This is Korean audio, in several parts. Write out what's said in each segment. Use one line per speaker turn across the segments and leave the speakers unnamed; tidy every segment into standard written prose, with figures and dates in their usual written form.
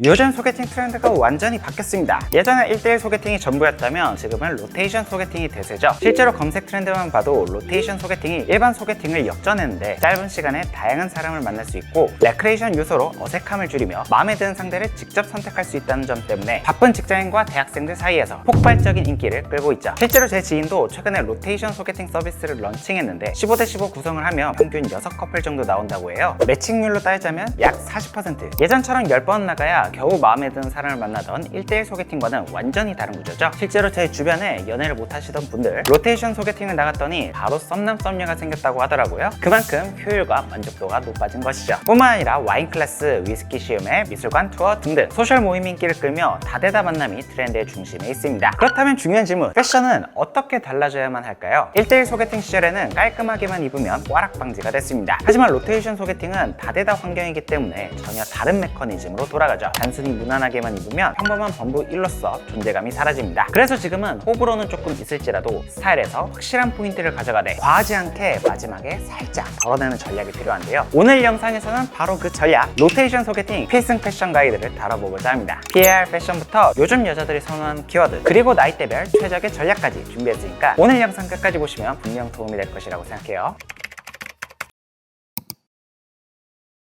요즘 소개팅 트렌드가 완전히 바뀌었습니다. 예전에 1대1 소개팅이 전부였다면 지금은 로테이션 소개팅이 대세죠. 실제로 검색 트렌드만 봐도 로테이션 소개팅이 일반 소개팅을 역전했는데 짧은 시간에 다양한 사람을 만날 수 있고 레크레이션 요소로 어색함을 줄이며 마음에 드는 상대를 직접 선택할 수 있다는 점 때문에 바쁜 직장인과 대학생들 사이에서 폭발적인 인기를 끌고 있죠. 실제로 제 지인도 최근에 로테이션 소개팅 서비스를 런칭했는데 15대15 구성을 하면 평균 6커플 정도 나온다고 해요. 매칭률로 따지자면 약 40%. 예전처럼 10번 나가야 겨우 마음에 드는 사람을 만나던 1대1 소개팅과는 완전히 다른 구조죠. 실제로 제 주변에 연애를 못 하시던 분들 로테이션 소개팅을 나갔더니 바로 썸남 썸녀가 생겼다고 하더라고요. 그만큼 효율과 만족도가 높아진 것이죠. 뿐만 아니라 와인 클래스, 위스키 시음회, 미술관 투어 등등 소셜 모임 인기를 끌며 다대다 만남이 트렌드의 중심에 있습니다. 그렇다면 중요한 질문, 패션은 어떻게 달라져야만 할까요? 1대1 소개팅 시절에는 깔끔하게만 입으면 꽈락 방지가 됐습니다. 하지만 로테이션 소개팅은 다대다 환경이기 때문에 전혀 다른 메커니즘으로 돌아가죠. 단순히 무난하게만 입으면 평범한 범부 일로서 존재감이 사라집니다. 그래서 지금은 호불호는 조금 있을지라도 스타일에서 확실한 포인트를 가져가되 과하지 않게 마지막에 살짝 덜어내는 전략이 필요한데요. 오늘 영상에서는 바로 그 전략, 로테이션 소개팅 필승 패션 가이드를 다뤄보고자 합니다. PR 패션부터 요즘 여자들이 선호하는 키워드, 그리고 나이대별 최적의 전략까지 준비했으니까 오늘 영상 끝까지 보시면 분명 도움이 될 것이라고 생각해요.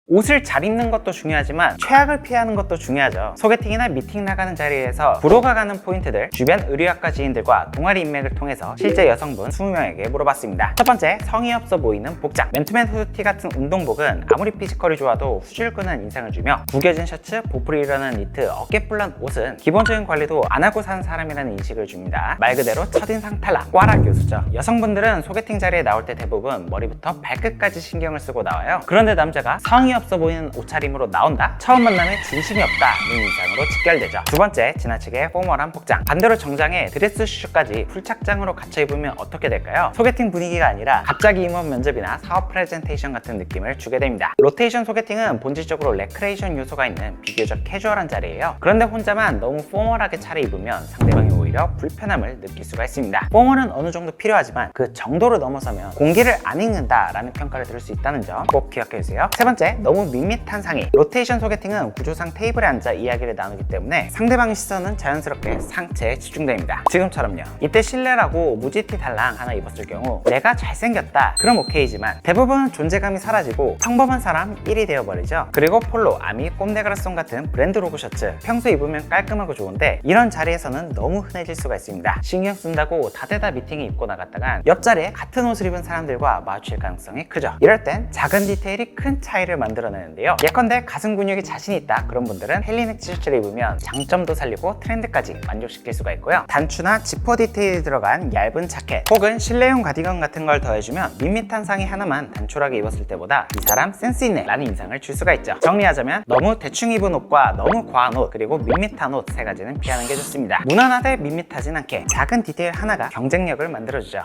옷을 잘 입는 것도 중요하지만 최악을 피하는 것도 중요하죠. 소개팅이나 미팅 나가는 자리에서 불호가 가는 포인트들, 주변 의류학과 지인들과 동아리 인맥을 통해서 실제 여성분 20명에게 물어봤습니다. 첫 번째, 성의 없어 보이는 복장. 맨투맨 후드티 같은 운동복은 아무리 피지컬이 좋아도 후줄 끄는 인상을 주며 구겨진 셔츠, 보풀이 일어나는 니트, 어깨뿔난 옷은 기본적인 관리도 안 하고 사는 사람이라는 인식을 줍니다. 말 그대로 첫인상 탈락, 꽈락 요소죠. 여성분들은 소개팅 자리에 나올 때 대부분 머리부터 발끝까지 신경을 쓰고 나와요. 그런데 남자가 성의 없어 보이는 옷차림으로 나온다? 처음 만남에 진심이 없다는 인상으로 직결되죠. 두 번째, 지나치게 포멀한 복장. 반대로 정장에 드레스 슈즈까지 풀착장으로 갖춰 입으면 어떻게 될까요? 소개팅 분위기가 아니라 갑자기 임원 면접이나 사업 프레젠테이션 같은 느낌을 주게 됩니다. 로테이션 소개팅은 본질적으로 레크레이션 요소가 있는 비교적 캐주얼한 자리예요. 그런데 혼자만 너무 포멀하게 차려입으면 상대방이 오히려 불편함을 느낄 수가 있습니다. 포멀은 어느 정도 필요하지만 그 정도를 넘어서면 공기를 안 읽는다라는 평가를 들을 수 있다는 점 꼭 기억해주세요. 세 번째, 너무 밋밋한 상의. 로테이션 소개팅은 구조상 테이블에 앉아 이야기를 나누기 때문에 상대방의 시선은 자연스럽게 상체에 집중됩니다. 지금처럼요. 이때 실내라고 무지티 달랑 하나 입었을 경우 내가 잘생겼다, 그럼 오케이지만 대부분은 존재감이 사라지고 평범한 사람 1이 되어버리죠. 그리고 폴로, 아미, 꼼데가라송 같은 브랜드 로고 셔츠 평소 입으면 깔끔하고 좋은데 이런 자리에서는 너무 흔해질 수가 있습니다. 신경 쓴다고 다대다 미팅에 입고 나갔다간 옆자리에 같은 옷을 입은 사람들과 마주칠 가능성이 크죠. 이럴 땐 작은 디테일이 큰 차이를 만들어내는데요. 예컨대 가슴 근육이 자신 있다, 그런 분들은 헬리넥 티셔츠를 입으면 장점도 살리고 트렌드까지 만족시킬 수가 있고요. 단추나 지퍼 디테일이 들어간 얇은 자켓 혹은 실내용 가디건 같은 걸 더해주면 밋밋한 상의 하나만 단촐하게 입었을 때보다 이 사람 센스 있네 라는 인상을 줄 수가 있죠. 정리하자면 너무 대충 입은 옷과 너무 과한 옷, 그리고 밋밋한 옷 세 가지는 피하는 게 좋습니다. 무난하되 밋밋하진 않게 작은 디테일 하나가 경쟁력을 만들어주죠.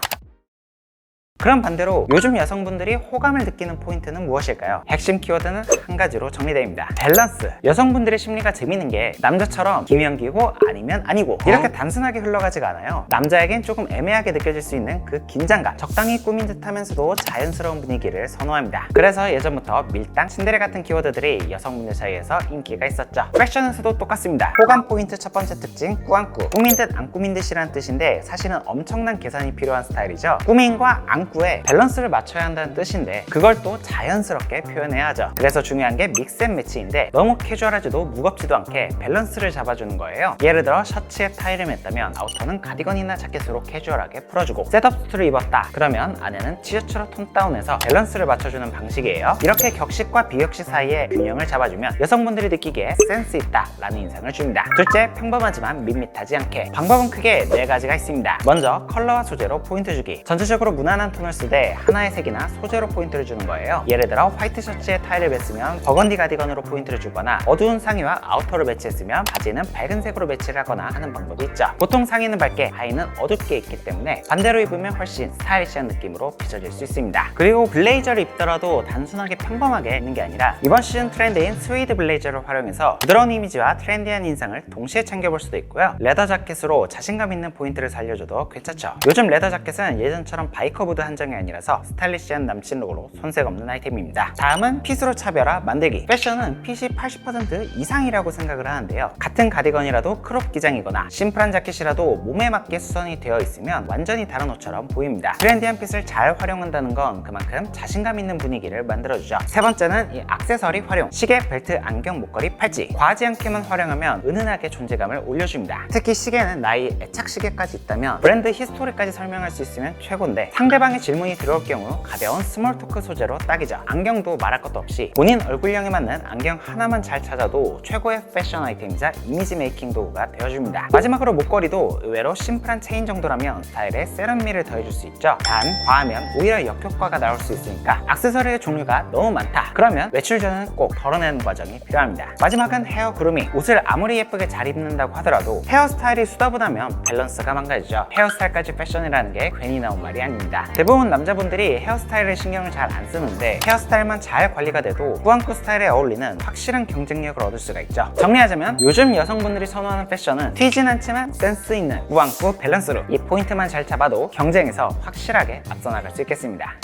그럼 반대로 요즘 여성분들이 호감을 느끼는 포인트는 무엇일까요? 핵심 키워드는 한 가지로 정리됩니다. 밸런스. 여성분들의 심리가 재밌는 게 남자처럼 기면기고 아니면 아니고 이렇게 단순하게 흘러가지가 않아요. 남자에겐 조금 애매하게 느껴질 수 있는 그 긴장감, 적당히 꾸민 듯 하면서도 자연스러운 분위기를 선호합니다. 그래서 예전부터 밀당, 신데레 같은 키워드들이 여성분들 사이에서 인기가 있었죠. 패션에서도 똑같습니다. 호감 포인트 첫 번째 특징, 꾸안꾸. 꾸민 듯 안 꾸민 듯이라는 뜻인데 사실은 엄청난 계산이 필요한 스타일이죠. 꾸민과 안 꾸에 밸런스를 맞춰야 한다는 뜻인데 그걸 또 자연스럽게 표현해야 하죠. 그래서 중요한 게 믹스앤매치인데 너무 캐주얼하지도 무겁지도 않게 밸런스를 잡아주는 거예요. 예를 들어 셔츠에 타이를 맸다면 아우터는 가디건이나 자켓으로 캐주얼하게 풀어주고 셋업 수트를 입었다 그러면 안에는 티셔츠로 톤 다운해서 밸런스를 맞춰주는 방식이에요. 이렇게 격식과 비격식 사이에 균형을 잡아주면 여성분들이 느끼기에 센스 있다 라는 인상을 줍니다. 둘째, 평범하지만 밋밋하지 않게. 방법은 크게 4가지가 있습니다. 먼저 컬러와 소재로 포인트 주기. 전체적으로 무난한 톤을 쓰되 하나의 색이나 소재로 포인트를 주는 거예요. 예를 들어 화이트 셔츠에 타이를 맸으면 버건디 가디건으로 포인트를 주거나 어두운 상의와 아우터를 매치했으면 바지는 밝은 색으로 매치를 하거나 하는 방법이 있죠. 보통 상의는 밝게, 하의는 어둡게 입기 때문에 반대로 입으면 훨씬 스타일리시한 느낌으로 빚어질 수 있습니다. 그리고 블레이저를 입더라도 단순하게 평범하게 입는 게 아니라 이번 시즌 트렌드인 스웨이드 블레이저를 활용해서 부드러운 이미지와 트렌디한 인상을 동시에 챙겨볼 수도 있고요. 레더 자켓으로 자신감 있는 포인트를 살려줘도 괜찮죠. 요즘 레더 자켓은 예전처럼 바이커 부드 한정이 아니라서 스타일리시한 남친 룩으로 손색 없는 아이템입니다. 다음은 핏으로 차별화 만들기. 패션은 핏이 80% 이상이라고 생각을 하는데요. 같은 가디건이라도 크롭 기장이거나 심플한 자켓이라도 몸에 맞게 수선이 되어 있으면 완전히 다른 옷처럼 보입니다. 트렌디한 핏을 잘 활용한다는 건 그만큼 자신감 있는 분위기를 만들어주죠. 세 번째는 이 액세서리 활용. 시계, 벨트, 안경, 목걸이, 팔찌. 과하지 않게만 활용하면 은은하게 존재감을 올려줍니다. 특히 시계는 나의 애착 시계까지 있다면 브랜드 히스토리까지 설명할 수 있으면 최고인데, 상대방의 질문이 들어올 경우 가벼운 스몰 토크 소재로 딱이죠. 안경도 말할 것도 없이 본인 얼굴형에 맞는 안경 하나만 잘 찾아도 최고의 패션 아이템이자 이미지 메이킹 도구가 되어줍니다. 마지막으로 목걸이도 의외로 심플한 체인 정도라면 스타일에 세련미를 더해줄 수 있죠. 단 과하면 오히려 역효과가 나올 수 있으니까 액세서리의 종류가 너무 많다. 그러면 외출 전에는 꼭 덜어내는 과정이 필요합니다. 마지막은 헤어 그루밍. 옷을 아무리 예쁘게 잘 입는다고 하더라도 헤어스타일이 수다보다면 밸런스가 망가지죠. 헤어스타일까지 패션이라는 게 괜히 나온 말이 아닙니다. 대부분 남자분들이 헤어스타일에 신경을 잘 안 쓰는데 헤어스타일만 잘 관리가 돼도 꾸안꾸 스타일에 어울리는 확실한 경쟁력을 얻을 수가 있죠. 정리하자면 요즘 여성분들이 선호하는 패션은 튀진 않지만 센스 있는 꾸안꾸 밸런스룩. 이 포인트만 잘 잡아도 경쟁에서 확실하게 앞서 나갈 수 있겠습니다.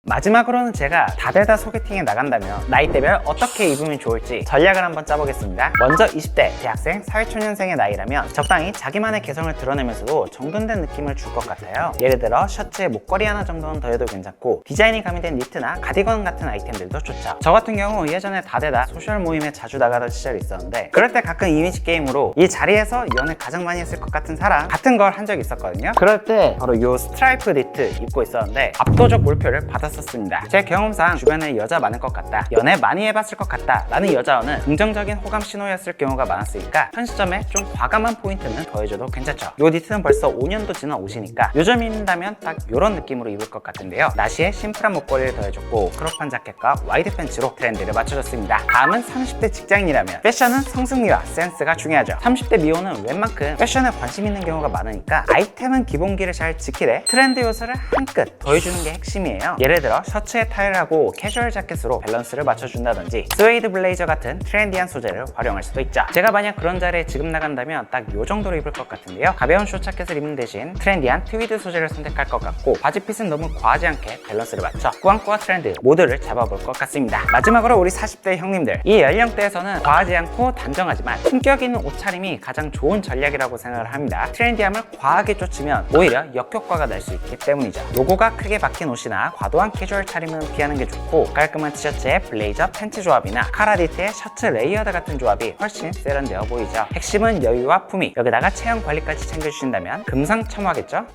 마지막으로는 제가 다되다 소개팅에 나간다면 나이대별 어떻게 입으면 좋을지 전략을 한번 짜보겠습니다. 먼저 20대 대학생, 사회초년생의 나이라면 적당히 자기만의 개성을 드러내면서도 정돈된 느낌을 줄 것 같아요. 예를 들어 셔츠에 목걸이 하나 정도는 더해도 괜찮고, 디자인이 가미된 니트나 가디건 같은 아이템들도 좋죠. 저 같은 경우 예전에 다되다 소셜 모임에 자주 나가던 시절이 있었는데, 그럴 때 가끔 이미지 게임으로 이 자리에서 연애 가장 많이 했을 것 같은 사람 같은 걸 한 적이 있었거든요. 그럴 때 바로 이 스트라이프 니트 입고 있었는데 압도적 몰표를 받았었습니다. 제 경험상 주변에 여자 많을 것 같다, 연애 많이 해봤을 것 같다 라는 여자어는 긍정적인 호감 신호였을 경우가 많았으니까 현 시점에 좀 과감한 포인트는 더해줘도 괜찮죠. 요 니트는 벌써 5년도 지난 옷이니까 요즘 입는다면 딱 요런 느낌으로 입을 것 같은데요. 나시에 심플한 목걸이를 더해줬고 크롭한 자켓과 와이드 팬츠로 트렌드를 맞춰줬습니다. 다음은 30대 직장인이라면 패션은 성승리와 센스가 중요하죠. 30대 미혼은 웬만큼 패션에 관심 있는 경우가 많으니까 아이템은 기본기를 잘 지키되 트렌드 요소를 한 끗 더해주는 게 핵심이에요. 예를 들어 셔츠에 타일하고 캐주얼 자켓으로 밸런스를 맞춰준다든지 스웨이드 블레이저 같은 트렌디한 소재를 활용할 수도 있죠. 제가 만약 그런 자리에 지금 나간다면 딱 요 정도로 입을 것 같은데요. 가벼운 숏 자켓을 입는 대신 트렌디한 트위드 소재를 선택할 것 같고, 바지 핏은 너무 과하지 않게 밸런스를 맞춰 꾸안꾸와 트렌드 모두를 잡아볼 것 같습니다. 마지막으로 우리 40대 형님들, 이 연령대에서는 과하지 않고 단정하지만 품격 있는 옷차림이 가장 좋은 전략이라고 생각을 합니다. 트렌디함을 과하게 쫓으면 오히려 역효과가 날 수 있기 때문이죠. 로고가 크게 박힌 옷이나 과도한 캐주얼 차림은 피하는 게 좋고, 깔끔한 티셔츠에 블레이저 팬츠 조합이나 카라디트에 셔츠 레이어드 같은 조합이 훨씬 세련되어 보이죠. 핵심은 여유와 품위, 여기다가 체형 관리까지 챙겨주신다면 금상첨화겠죠?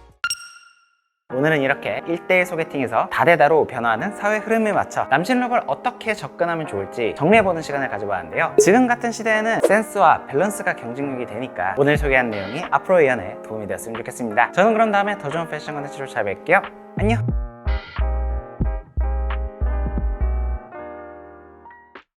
오늘은 이렇게 1대1 소개팅에서 다대다로 변화하는 사회 흐름에 맞춰 남친 룩을 어떻게 접근하면 좋을지 정리해보는 시간을 가져봤는데요. 지금 같은 시대에는 센스와 밸런스가 경쟁력이 되니까 오늘 소개한 내용이 앞으로의 연애에 도움이 되었으면 좋겠습니다. 저는 그럼 다음에 더 좋은 패션 컨텐츠로 찾아뵐게요. 안녕!